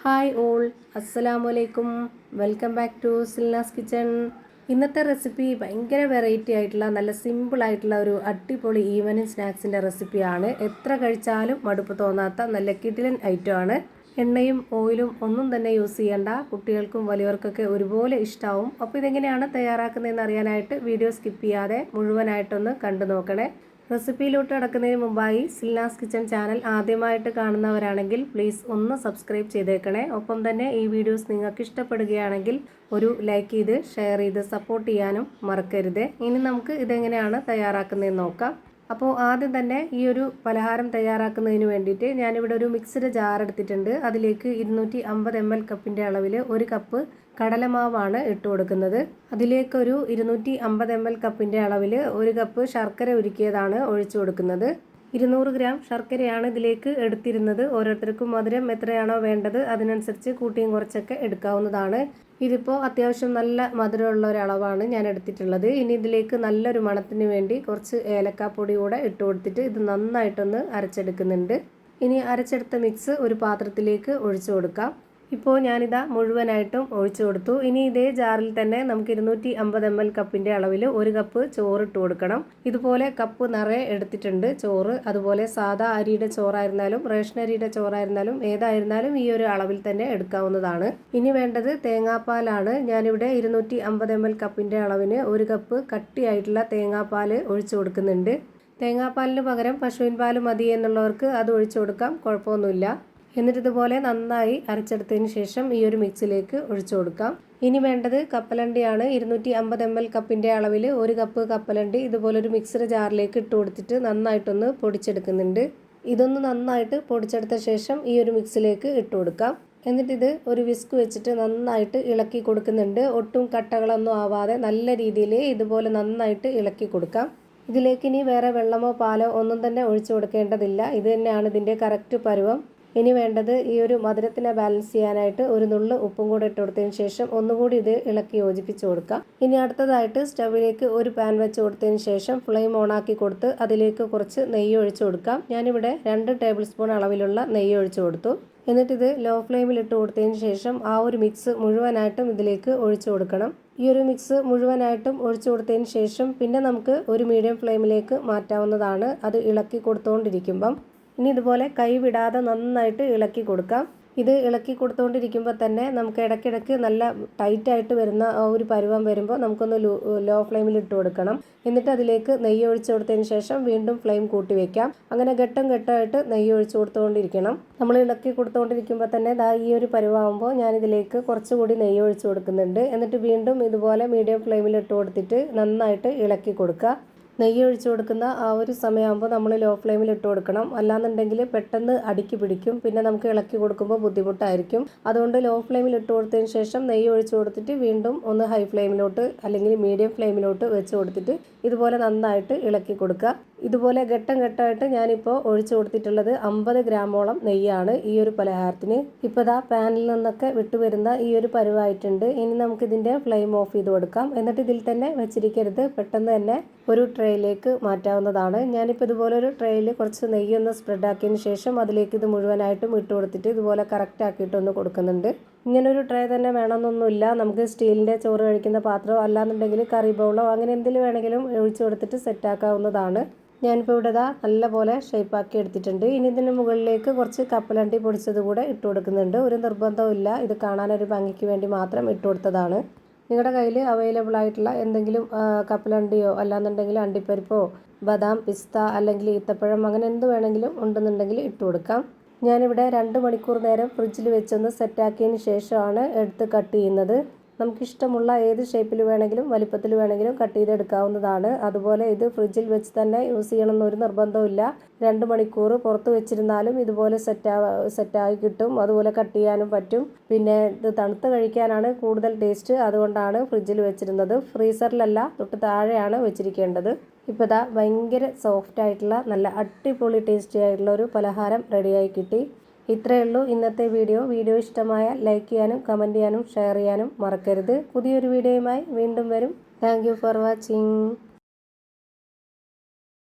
Hi all, അസ്സലാമലൈക്കും. Welcome back to Silna's kitchen. ഇന്നത്തെ recipe ഭയങ്കര വെറൈറ്റി ആയിട്ടുള്ള നല്ല സിമ്പിൾ ആയിട്ടുള്ള ഒരു അടിപൊളി ഈവനിങ് സ്നാക്സിൻ്റെ റെസിപ്പിയാണ്. എത്ര കഴിച്ചാലും മടുപ്പ് തോന്നാത്ത നല്ല കിടിലൻ ഐറ്റമാണ്. എണ്ണയും ഓയിലും ഒന്നും തന്നെ യൂസ് ചെയ്യേണ്ട, കുട്ടികൾക്കും വലിയവർക്കൊക്കെ ഒരുപോലെ ഇഷ്ടമാവും. അപ്പോൾ ഇതെങ്ങനെയാണ് തയ്യാറാക്കുന്നതെന്ന് അറിയാനായിട്ട് വീഡിയോ സ്കിപ്പ് ചെയ്യാതെ മുഴുവനായിട്ടൊന്ന് കണ്ടു നോക്കണേ. റെസിപ്പിയിലോട്ട് കടക്കുന്നതിന് മുമ്പായി സിൽനാസ് കിച്ചൺ ചാനൽ ആദ്യമായിട്ട് കാണുന്നവരാണെങ്കിൽ പ്ലീസ് ഒന്ന് സബ്സ്ക്രൈബ് ചെയ്തേക്കണേ. ഒപ്പം തന്നെ ഈ വീഡിയോസ് നിങ്ങൾക്ക് ഇഷ്ടപ്പെടുകയാണെങ്കിൽ ഒരു ലൈക്ക് ചെയ്ത് ഷെയർ ചെയ്ത് സപ്പോർട്ട് ചെയ്യാനും മറക്കരുത്. ഇനി നമുക്ക് ഇതെങ്ങനെയാണ് തയ്യാറാക്കുന്നതെന്ന് നോക്കാം. അപ്പോൾ ആദ്യം തന്നെ ഈ ഒരു പലഹാരം തയ്യാറാക്കുന്നതിന് വേണ്ടിയിട്ട് ഞാനിവിടെ ഒരു മിക്സിയുടെ ജാർ എടുത്തിട്ടുണ്ട്. അതിലേക്ക് 250 ml കപ്പിൻ്റെ അളവിൽ 1 കപ്പ് കടലമാവാണ് ഇട്ട് കൊടുക്കുന്നത്. അതിലേക്കൊരു 250 ml കപ്പിൻ്റെ അളവിൽ 1 കപ്പ് ശർക്കര ഉരുക്കിയതാണ് ഒഴിച്ചു കൊടുക്കുന്നത്. 200 ഗ്രാം ശർക്കരയാണ് ഇതിലേക്ക് എടുത്തിരുന്നത്. ഓരോരുത്തർക്കും മധുരം എത്രയാണോ വേണ്ടത് അതിനനുസരിച്ച് കൂട്ടിയും കുറച്ചൊക്കെ എടുക്കാവുന്നതാണ്. ഇതിപ്പോൾ അത്യാവശ്യം നല്ല മധുരമുള്ള ഒരളവാണ് ഞാൻ എടുത്തിട്ടുള്ളത്. ഇനി ഇതിലേക്ക് നല്ലൊരു മണത്തിന് വേണ്ടി കുറച്ച് ഏലക്കാപ്പൊടി കൂടെ ഇട്ട് കൊടുത്തിട്ട് ഇത് നന്നായിട്ടൊന്ന് അരച്ചെടുക്കുന്നുണ്ട്. ഇനി അരച്ചെടുത്ത മിക്സ് ഒരു പാത്രത്തിലേക്ക് ഒഴിച്ചു കൊടുക്കാം. ഇപ്പോൾ ഞാനിതാ മുഴുവനായിട്ടും ഒഴിച്ചു കൊടുത്തു. ഇനി ഇതേ ജാറിൽ തന്നെ നമുക്ക് 250 ml കപ്പിൻ്റെ അളവിൽ 1 കപ്പ് ചോറ് ഇട്ട് കൊടുക്കണം. ഇതുപോലെ കപ്പ് നിറയെ എടുത്തിട്ടുണ്ട് ചോറ്. അതുപോലെ സാധാ അരിയുടെ ചോറായിരുന്നാലും റേഷൻ അരിയുടെ ചോറായിരുന്നാലും ഏതായിരുന്നാലും ഈ ഒരു അളവിൽ തന്നെ എടുക്കാവുന്നതാണ്. ഇനി വേണ്ടത് തേങ്ങാപ്പാലാണ്. ഞാനിവിടെ 250 ml കപ്പിൻ്റെ അളവിന് 1 കപ്പ് കട്ടിയായിട്ടുള്ള തേങ്ങാപ്പാൽ ഒഴിച്ചു കൊടുക്കുന്നുണ്ട്. തേങ്ങാപ്പാലിന് പകരം പശുവിൻ പാൽ മതി എന്നുള്ളവർക്ക് അത് ഒഴിച്ചു കൊടുക്കാം, കുഴപ്പമൊന്നുമില്ല. എന്നിട്ട് ഇതുപോലെ നന്നായി അരച്ചെടുത്തതിന് ശേഷം ഈ ഒരു മിക്സിലേക്ക് ഒഴിച്ചു കൊടുക്കാം. ഇനി വേണ്ടത് കപ്പലണ്ടിയാണ്. 250 ml കപ്പിൻ്റെ അളവിൽ 1 കപ്പ് കപ്പലണ്ടി ഇതുപോലൊരു മിക്സിയുടെ ജാറിലേക്ക് ഇട്ട് കൊടുത്തിട്ട് നന്നായിട്ടൊന്ന് പൊടിച്ചെടുക്കുന്നുണ്ട്. ഇതൊന്ന് നന്നായിട്ട് പൊടിച്ചെടുത്ത ശേഷം ഈ ഒരു മിക്സിലേക്ക് ഇട്ട് കൊടുക്കാം. എന്നിട്ടിത് ഒരു വിസ്ക് വെച്ചിട്ട് നന്നായിട്ട് ഇളക്കി കൊടുക്കുന്നുണ്ട്. ഒട്ടും കട്ടകളൊന്നും ആവാതെ നല്ല രീതിയിൽ ഇതുപോലെ നന്നായിട്ട് ഇളക്കി കൊടുക്കാം. ഇതിലേക്ക് ഇനി വേറെ വെള്ളമോ പാലോ ഒന്നും തന്നെ ഒഴിച്ചു കൊടുക്കേണ്ടതില്ല. ഇത് തന്നെയാണ് ഇതിൻ്റെ കറക്റ്റ് പരുവം. ഇനി വേണ്ടത് ഈ ഒരു മധുരത്തിനെ ബാലൻസ് ചെയ്യാനായിട്ട് ഒരു നുള്ള് ഉപ്പും കൂടെ ഇട്ട് കൊടുത്തതിന് ശേഷം ഒന്നുകൂടി ഇത് ഇളക്കി യോജിപ്പിച്ച് കൊടുക്കാം. ഇനി അടുത്തതായിട്ട് സ്റ്റവിലേക്ക് ഒരു പാൻ വെച്ച് കൊടുത്തതിന് ശേഷം ഫ്ലെയിം ഓണാക്കി കൊടുത്ത് അതിലേക്ക് കുറച്ച് നെയ്യ് ഒഴിച്ചു കൊടുക്കാം. ഞാനിവിടെ 2 ടേബിൾ സ്പൂൺ അളവിലുള്ള നെയ്യ് ഒഴിച്ചു കൊടുത്തു. എന്നിട്ടിത് ലോ ഫ്ലെയിമിൽ ഇട്ട് കൊടുത്തതിന് ശേഷം ആ ഒരു മിക്സ് മുഴുവനായിട്ടും ഇതിലേക്ക് ഒഴിച്ചു കൊടുക്കണം. ഈ ഒരു മിക്സ് മുഴുവനായിട്ടും ഒഴിച്ചു കൊടുത്തതിന് ശേഷം പിന്നെ നമുക്ക് ഒരു മീഡിയം ഫ്ലെയിമിലേക്ക് മാറ്റാവുന്നതാണ്. അത് ഇളക്കി കൊടുത്തുകൊണ്ടിരിക്കുമ്പം ഇനി ഇതുപോലെ കൈ വിടാതെ നന്നായിട്ട് ഇളക്കി കൊടുക്കാം. ഇത് ഇളക്കി കൊടുത്തുകൊണ്ടിരിക്കുമ്പോൾ തന്നെ നമുക്ക് ഇടയ്ക്കിടയ്ക്ക് നല്ല ടൈറ്റായിട്ട് വരുന്ന ആ ഒരു പരുവം വരുമ്പോൾ നമുക്കൊന്ന് ലോ ഫ്ലെയിമിൽ ഇട്ട് കൊടുക്കണം. എന്നിട്ട് അതിലേക്ക് നെയ്യ് ഒഴിച്ചു കൊടുത്തതിന് ശേഷം വീണ്ടും ഫ്ലെയിം കൂട്ടി വയ്ക്കാം. അങ്ങനെ ഘട്ടം ഘട്ടമായിട്ട് നെയ്യ് ഒഴിച്ചു കൊടുത്തുകൊണ്ടിരിക്കണം. നമ്മൾ ഇളക്കി കൊടുത്തുകൊണ്ടിരിക്കുമ്പോൾ തന്നെ ഈ ഒരു പരുവാകുമ്പോൾ ഞാനിതിലേക്ക് കുറച്ചുകൂടി നെയ്യ് ഒഴിച്ചു കൊടുക്കുന്നുണ്ട്. എന്നിട്ട് വീണ്ടും ഇതുപോലെ മീഡിയം ഫ്ലെയിമിൽ ഇട്ട് കൊടുത്തിട്ട് നന്നായിട്ട് ഇളക്കി കൊടുക്കുക. നെയ്യ് ഒഴിച്ചു കൊടുക്കുന്ന ആ ഒരു സമയമാകുമ്പോൾ നമ്മൾ ലോ ഫ്ലെയിമിൽ ഇട്ട് കൊടുക്കണം. അല്ലാന്നുണ്ടെങ്കിൽ പെട്ടെന്ന് അടുക്കി പിടിക്കും, പിന്നെ നമുക്ക് ഇളക്കി കൊടുക്കുമ്പോൾ ബുദ്ധിമുട്ടായിരിക്കും. അതുകൊണ്ട് ലോ ഫ്ലെയിമിൽ ഇട്ട് കൊടുത്തതിന് ശേഷം നെയ്യ് ഒഴിച്ചു കൊടുത്തിട്ട് വീണ്ടും ഒന്ന് ഹൈ ഫ്ലെയിമിലോട്ട് അല്ലെങ്കിൽ മീഡിയം ഫ്ലെയിമിലോട്ട് വെച്ച് കൊടുത്തിട്ട് ഇതുപോലെ നന്നായിട്ട് ഇളക്കി കൊടുക്കുക. ഇതുപോലെ ഘട്ടം ഘട്ടമായിട്ട് ഞാനിപ്പോൾ ഒഴിച്ചു കൊടുത്തിട്ടുള്ളത് 50 ഗ്രാമോളം നെയ്യാണ് ഈ ഒരു പലഹാരത്തിന്. ഇപ്പോൾ ദാ പാനിൽ നിന്നൊക്കെ വിട്ടുവരുന്ന ഈ ഒരു പരുവായിട്ടുണ്ട്. ഇനി നമുക്കിതിൻ്റെ ഫ്ലെയിം ഓഫ് ചെയ്ത് കൊടുക്കാം. എന്നിട്ട് ഇതിൽ തന്നെ വെച്ചിരിക്കരുത്, പെട്ടെന്ന് തന്നെ ഒരു ട്രേയിലേക്ക് മാറ്റാവുന്നതാണ്. ഞാനിപ്പോൾ ഇതുപോലെ ഒരു ട്രേയിൽ കുറച്ച് നെയ്യൊന്ന് സ്പ്രെഡ് ആക്കിയതിന് ശേഷം അതിലേക്ക് ഇത് മുഴുവനായിട്ടും ഇട്ട് കൊടുത്തിട്ട് ഇതുപോലെ കറക്റ്റ് ആക്കിയിട്ടൊന്ന് കൊടുക്കുന്നുണ്ട്. ഇങ്ങനൊരു ട്രേ തന്നെ വേണമെന്നൊന്നുമില്ല. നമുക്ക് സ്റ്റീലിൻ്റെ ചോറ് കഴിക്കുന്ന പാത്രമോ അല്ലാന്നുണ്ടെങ്കിൽ കറി ബൗളോ അങ്ങനെ എന്തെങ്കിലും വേണമെങ്കിലും ഒഴിച്ചു കൊടുത്തിട്ട് സെറ്റാക്കാവുന്നതാണ്. ഞാനിപ്പോൾ ഇവിടെ നല്ലപോലെ ഷേപ്പാക്കി എടുത്തിട്ടുണ്ട്. ഇനി ഇതിന് മുകളിലേക്ക് കുറച്ച് കപ്പലണ്ടി പൊടിച്ചത് കൂടെ ഇട്ട് കൊടുക്കുന്നുണ്ട്. ഒരു നിർബന്ധവും ഇല്ല, ഇത് കാണാനൊരു ഭംഗിക്ക് വേണ്ടി മാത്രം ഇട്ട് കൊടുത്തതാണ്. നിങ്ങളുടെ കയ്യിൽ അവൈലബിൾ ആയിട്ടുള്ള എന്തെങ്കിലും കപ്പലണ്ടിയോ അല്ലാന്നുണ്ടെങ്കിൽ അണ്ടിപ്പരിപ്പോ ബദാം, പിസ്ത അല്ലെങ്കിൽ ഈത്തപ്പഴം അങ്ങനെ എന്ത് വേണമെങ്കിലും ഉണ്ടെന്നുണ്ടെങ്കിൽ ഇട്ട് കൊടുക്കാം. ഞാനിവിടെ 2 മണിക്കൂർ നേരം ഫ്രിഡ്ജിൽ വെച്ചൊന്ന് സെറ്റാക്കിയതിന് ശേഷമാണ് എടുത്ത് കട്ട് ചെയ്യുന്നത്. നമുക്കിഷ്ടമുള്ള ഏത് ഷേപ്പിൽ വേണമെങ്കിലും വലിപ്പത്തിൽ വേണമെങ്കിലും കട്ട് ചെയ്തെടുക്കാവുന്നതാണ്. അതുപോലെ ഇത് ഫ്രിഡ്ജിൽ വെച്ച് തന്നെ യൂസ് ചെയ്യണമെന്നൊരു നിർബന്ധമില്ല. 2 മണിക്കൂർ പുറത്ത് വെച്ചിരുന്നാലും ഇതുപോലെ സെറ്റായി കിട്ടും. അതുപോലെ കട്ട് ചെയ്യാനും പറ്റും. പിന്നെ ഇത് തണുത്ത് കഴിക്കാനാണ് കൂടുതൽ ടേസ്റ്റ്, അതുകൊണ്ടാണ് ഫ്രിഡ്ജിൽ വെച്ചിരുന്നത്. ഫ്രീസറിലല്ല, തൊട്ട് താഴെയാണ് വെച്ചിരിക്കേണ്ടത്. ഇപ്പോൾ ഭയങ്കര സോഫ്റ്റ് ആയിട്ടുള്ള നല്ല അടിപൊളി ടേസ്റ്റി ആയിട്ടുള്ള ഒരു പലഹാരം റെഡിയായി കിട്ടി. ഇത്രയേ ഉള്ളൂ ഇന്നത്തെ വീഡിയോ ഇഷ്ടമായ ലൈക്ക് ചെയ്യാനും കമൻറ്റ് ചെയ്യാനും ഷെയർ ചെയ്യാനും മറക്കരുത്. പുതിയൊരു വീഡിയോയുമായി വീണ്ടും വരും. Thank you for watching.